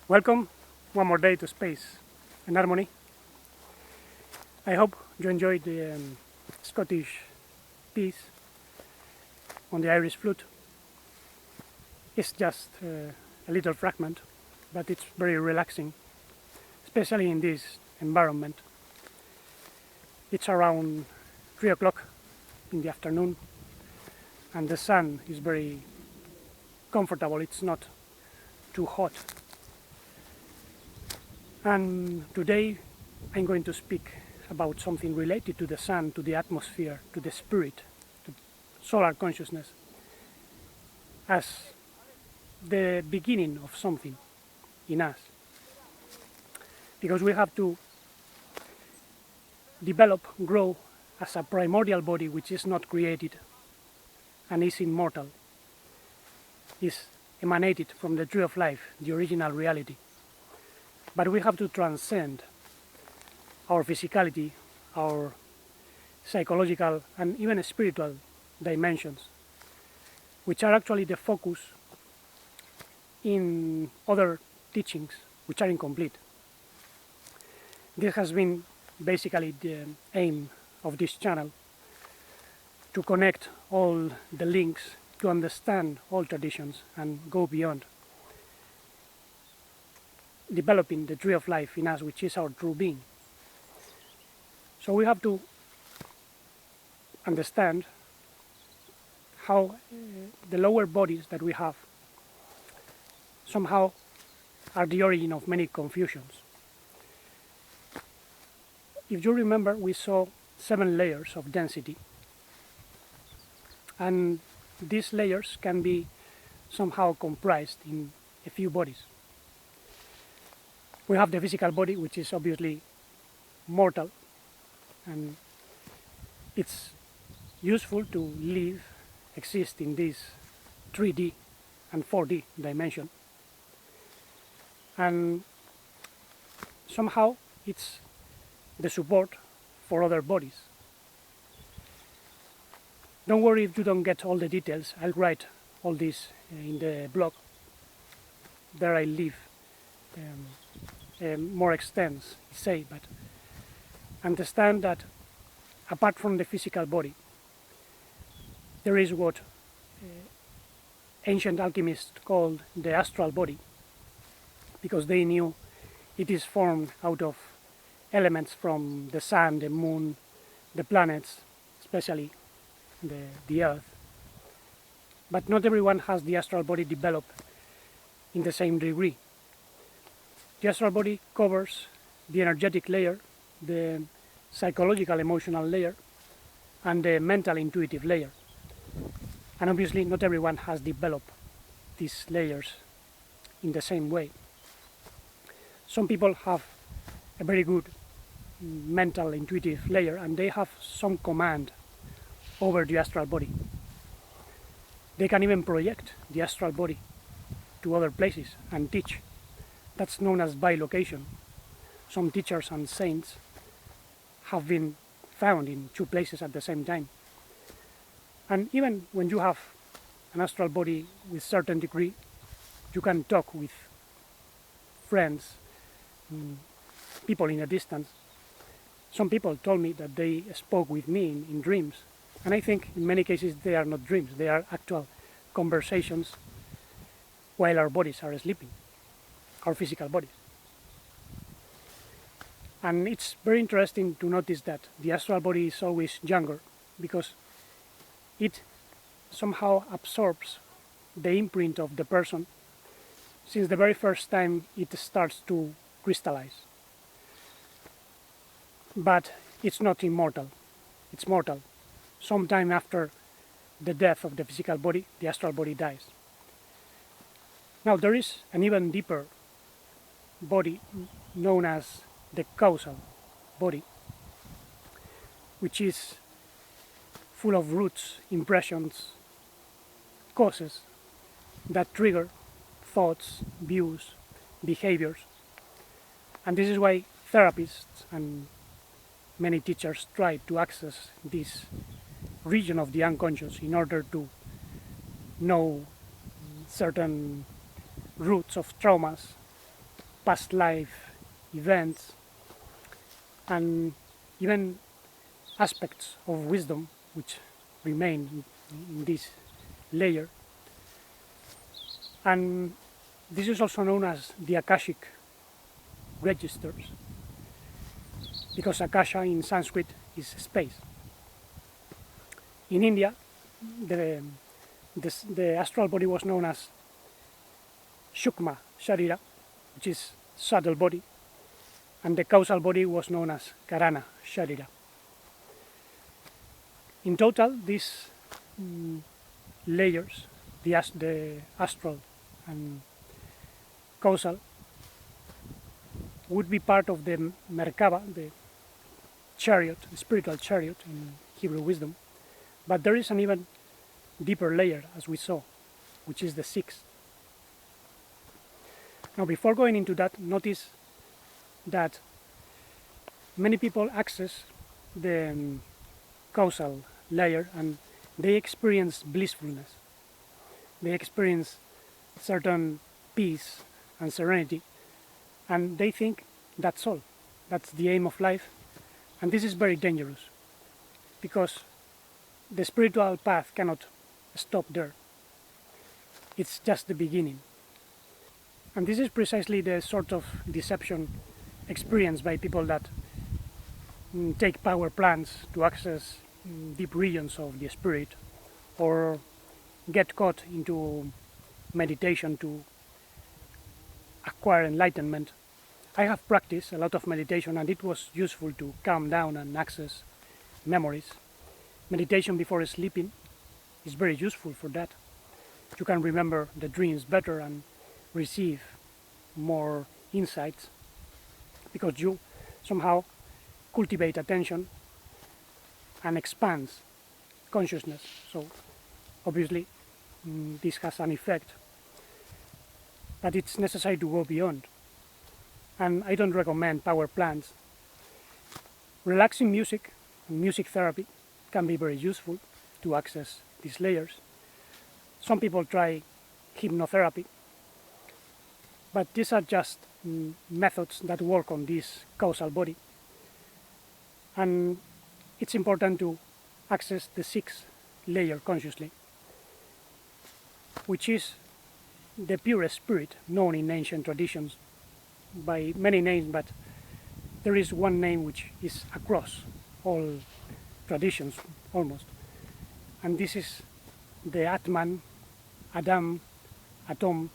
Welcome one more day to Space and Harmony. I hope you enjoyed the Scottish piece on the Irish flute. It's just a little fragment, but it's very relaxing, especially in this environment. It's around 3 o'clock in the afternoon and the sun is very comfortable, it's not too hot. And today I'm going to speak about something related to the sun, to the atmosphere, to the spirit, to solar consciousness, as the beginning of something in us. Because we have to develop, grow as a primordial body which is not created and is immortal, is emanated from the tree of life, the original reality. But we have to transcend our physicality, our psychological and even spiritual dimensions, which are actually the focus in other teachings which are incomplete. This has been basically the aim of this channel, to connect all the links, to understand all traditions and go beyond, developing the tree of life in us, which is our true being. So we have to understand how the lower bodies that we have somehow are the origin of many confusions. If you remember, we saw 7 layers of density, and these layers can be somehow comprised in a few bodies. We have the physical body, which is obviously mortal, and it's useful to live, exist in this 3D and 4D dimension. And somehow it's the support for other bodies. Don't worry if you don't get all the details. I'll write all this in the blog. There I leave more extents, say, but understand that apart from the physical body, there is what ancient alchemists called the astral body, because they knew it is formed out of elements from the sun, the moon, the planets, especially the earth. But not everyone has the astral body developed in the same degree. The astral body covers the energetic layer, the psychological emotional layer, and the mental intuitive layer. And obviously not everyone has developed these layers in the same way. Some people have a very good mental intuitive layer and they have some command over the astral body. They can even project the astral body to other places and teach. That's known as bilocation. Some teachers and saints have been found in 2 places at the same time. And even when you have an astral body with certain degree, you can talk with friends, people in a distance. Some people told me that they spoke with me in dreams. And I think in many cases they are not dreams, they are actual conversations while our bodies are sleeping, our physical bodies. And it's very interesting to notice that the astral body is always younger, because it somehow absorbs the imprint of the person since the very first time it starts to crystallize. But it's not immortal, it's mortal. Sometime after the death of the physical body, the astral body dies. Now there is an even deeper body known as the causal body, which is full of roots, impressions, causes that trigger thoughts, views, behaviors. And this is why therapists and many teachers try to access this region of the unconscious in order to know certain roots of traumas past life events, and even aspects of wisdom which remain in this layer. And this is also known as the Akashic registers, because Akasha in Sanskrit is space. In India, the astral body was known as Shukma Sharira, which is subtle body, and the causal body was known as Karana Sharira. In total, these layers, the astral and causal, would be part of the Merkaba, the chariot, the spiritual chariot in Hebrew wisdom. But there is an even deeper layer, as we saw, which is the sixth. Now, before going into that, notice that many people access the causal layer and they experience blissfulness. They experience certain peace and serenity, and they think that's all. That's the aim of life. And this is very dangerous, because the spiritual path cannot stop there. It's just the beginning. And this is precisely the sort of deception experienced by people that take power plants to access deep regions of the spirit, or get caught into meditation to acquire enlightenment. I have practiced a lot of meditation, and it was useful to calm down and access memories. Meditation before sleeping is very useful for that. You can remember the dreams better and receive more insights, because you somehow cultivate attention and expands consciousness. So obviously this has an effect, but it's necessary to go beyond. And I don't recommend power plants. Relaxing music and music therapy can be very useful to access these layers. Some people try hypnotherapy, but these are just methods that work on this causal body. And it's important to access the sixth layer consciously, which is the purest spirit known in ancient traditions by many names, but there is one name which is across all traditions almost, and this is the Atman, Adam, Atom.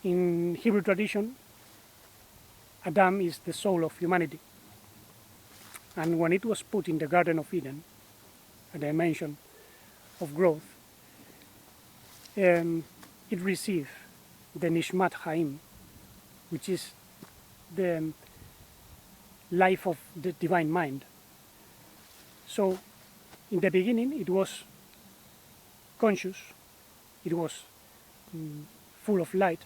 In Hebrew tradition, Adam is the soul of humanity, and when it was put in the Garden of Eden, a dimension of growth, it received the Nishmat Haim, which is the life of the divine mind. So in the beginning it was conscious, it was full of light,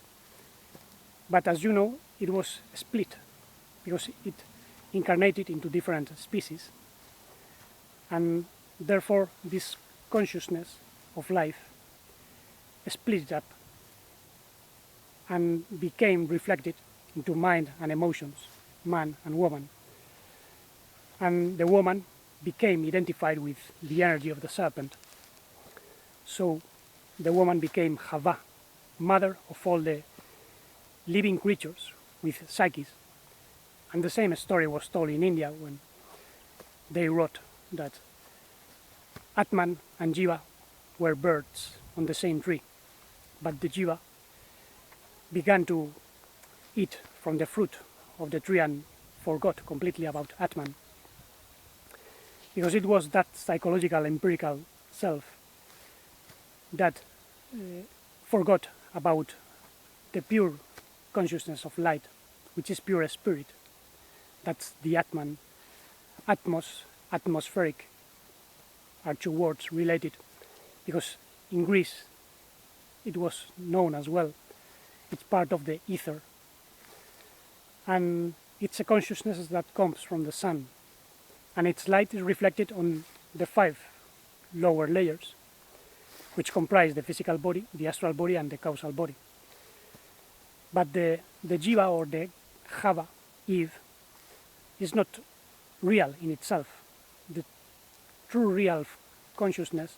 but as you know, it was split, because it incarnated into different species, and therefore this consciousness of life split up and became reflected into mind and emotions, man and woman. And the woman became identified with the energy of the serpent. So the woman became Hava, mother of all the living creatures with psyches. And the same story was told in India when they wrote that Atman and Jiva were birds on the same tree, but the Jiva began to eat from the fruit of the tree and forgot completely about Atman, because it was that psychological empirical self that forgot about the pure consciousness of light, which is pure spirit. That's the Atman. Atmos, atmospheric are two words related, because in Greece it was known as well. It's part of the ether, and it's a consciousness that comes from the sun, and its light is reflected on the 5 lower layers, which comprise the physical body, the astral body, and the causal body. But the jiva or the Java, Eve, is not real in itself. The true real consciousness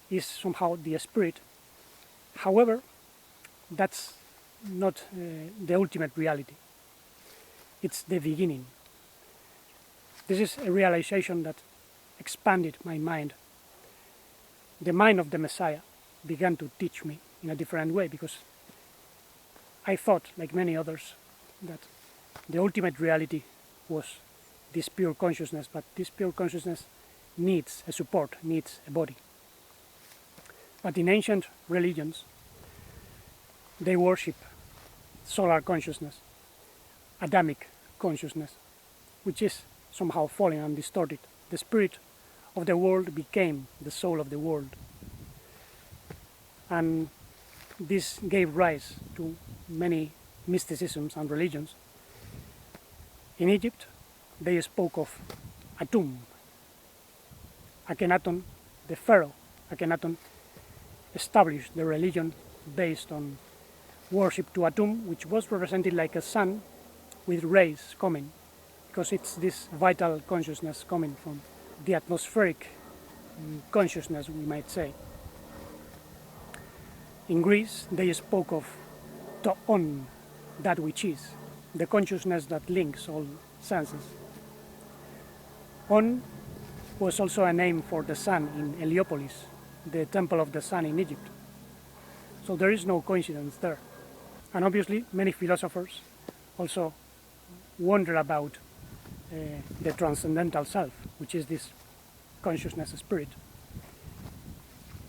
is somehow the spirit. However, that's not the ultimate reality. It's the beginning. This is a realization that expanded my mind. The mind of the Messiah began to teach me in a different way, because I thought, like many others, that the ultimate reality was this pure consciousness, but this pure consciousness needs a support, needs a body. But in ancient religions, they worship solar consciousness, Adamic consciousness, which is somehow fallen and distorted. The spirit of the world became the soul of the world. And this gave rise to many mysticisms and religions. In Egypt, they spoke of Atum. Akhenaton, the pharaoh Akhenaton, established the religion based on worship to Atum, which was represented like a sun with rays coming, because it's this vital consciousness coming from the atmospheric consciousness, we might say. In Greece, they spoke of Toon, that which is, the consciousness that links all senses. On was also a name for the sun in Heliopolis, the temple of the sun in Egypt. So there is no coincidence there. And obviously, many philosophers also wonder about the transcendental self, which is this consciousness spirit.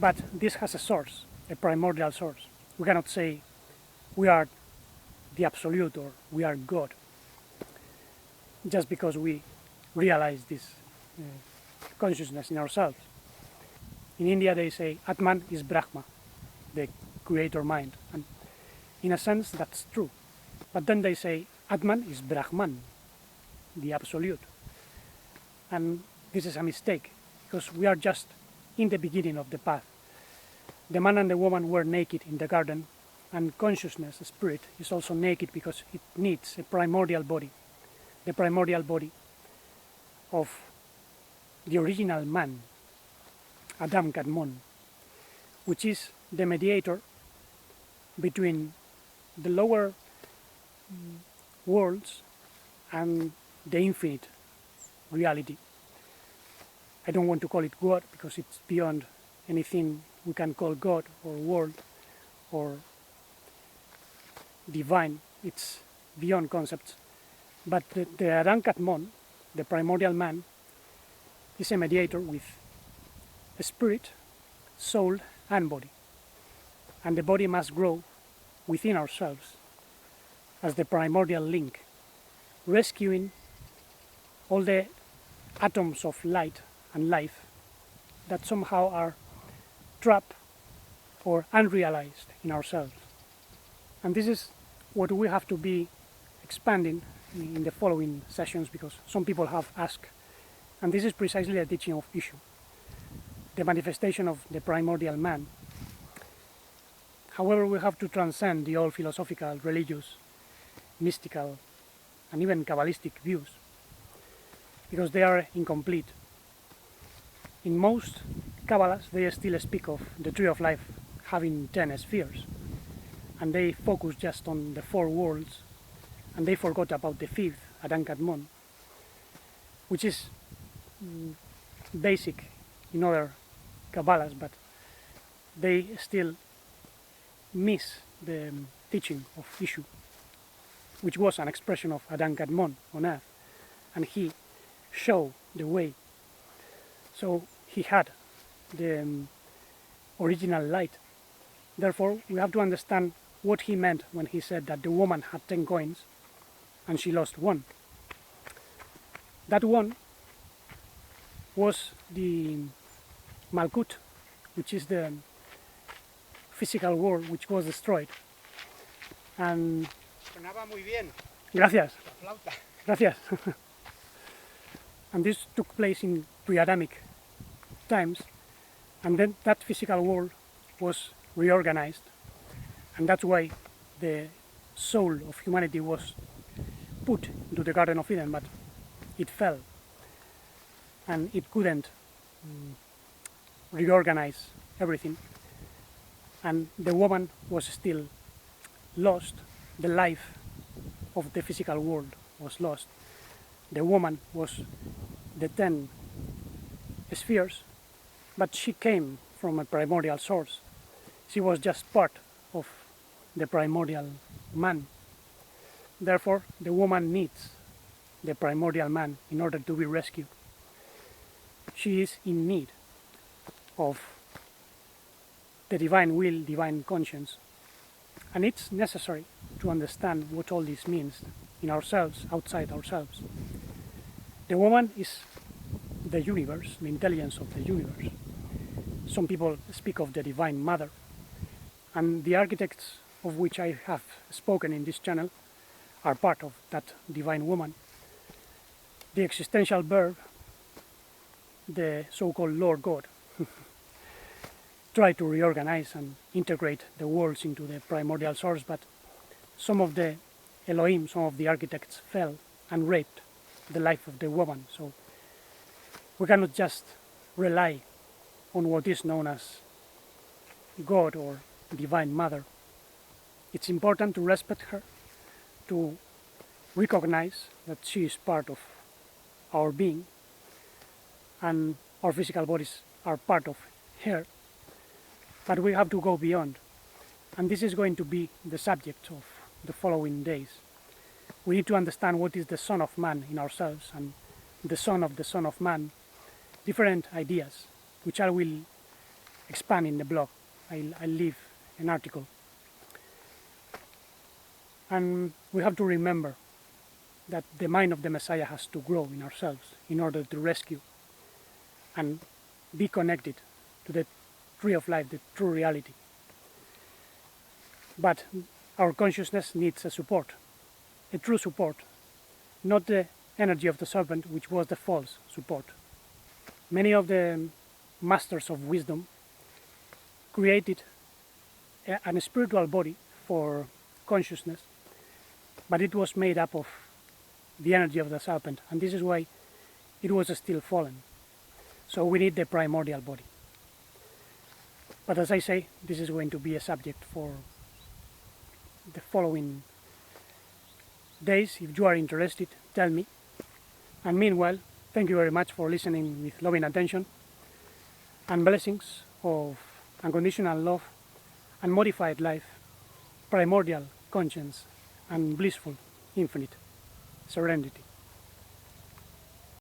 But this has a source, a primordial source. We cannot say we are the absolute or we are God just because we realize this consciousness in ourselves. In India they say Atman is Brahma, the creator mind, and in a sense that's true. But then they say Atman is Brahman, the absolute. And this is a mistake, because we are just in the beginning of the path. The man and the woman were naked in the garden, and consciousness, spirit, is also naked because it needs a primordial body, the primordial body of the original man, Adam Kadmon, which is the mediator between the lower worlds and the infinite reality. I don't want to call it God because it's beyond anything we can call God or world or divine. It's beyond concepts. But the Adam Kadmon, the primordial man, is a mediator with a spirit, soul and body. And the body must grow within ourselves as the primordial link, rescuing all the atoms of light and life that somehow are trapped or unrealized in ourselves. And this is what we have to be expanding in the following sessions, because some people have asked, and this is precisely the teaching of Ishu, the manifestation of the primordial man. However, we have to transcend the old philosophical, religious, mystical, and even Kabbalistic views, because they are incomplete. In most Kabbalahs, they still speak of the tree of life having 10 spheres, and they focus just on the 4 worlds, and they forgot about the 5th, Adam Kadmon, which is basic in other Kabbalahs, but they still miss the teaching of Ishu, which was an expression of Adam Kadmon on earth, and he showed the way. So he had the original light. Therefore, we have to understand what he meant when he said that the woman had 10 coins and she lost 1. That 1 was the Malkut, which is the physical world which was destroyed. And Sonaba muy bien. Gracias. La flauta. Gracias. And this took place in pre-Adamic times, and then that physical world was reorganized, and that's why the soul of humanity was put into the Garden of Eden, but it fell and it couldn't reorganize everything, and the woman was still lost. The life of the physical world was lost. The woman was the 10 spheres, but she came from a primordial source. She was just part of the primordial man. Therefore, the woman needs the primordial man in order to be rescued. She is in need of the divine will, divine conscience. And it's necessary to understand what all this means in ourselves, outside ourselves. The woman is the universe, the intelligence of the universe. Some people speak of the Divine Mother, and the architects of which I have spoken in this channel are part of that Divine Woman. The existential verb, the so-called Lord God, try to reorganize and integrate the worlds into the primordial source, but some of the Elohim, some of the architects fell and raped the life of the woman. So we cannot just rely on what is known as God or Divine Mother. It's important to respect her, to recognize that she is part of our being, and our physical bodies are part of her. But we have to go beyond, and this is going to be the subject of the following days. We need to understand what is the Son of Man in ourselves, and the Son of Man, different ideas, which I will expand in the blog. I'll leave an article. And we have to remember that the mind of the Messiah has to grow in ourselves in order to rescue and be connected to the tree of life, the true reality. But our consciousness needs a support, a true support, not the energy of the serpent, which was the false support. Many of the masters of wisdom created a spiritual body for consciousness, but it was made up of the energy of the serpent, and this is why it was still fallen. So we need the primordial body. But as I say, this is going to be a subject for the following days. If you are interested, tell me. And meanwhile, thank you very much for listening with loving attention, and blessings of unconditional love and modified life, primordial conscience, and blissful infinite serenity.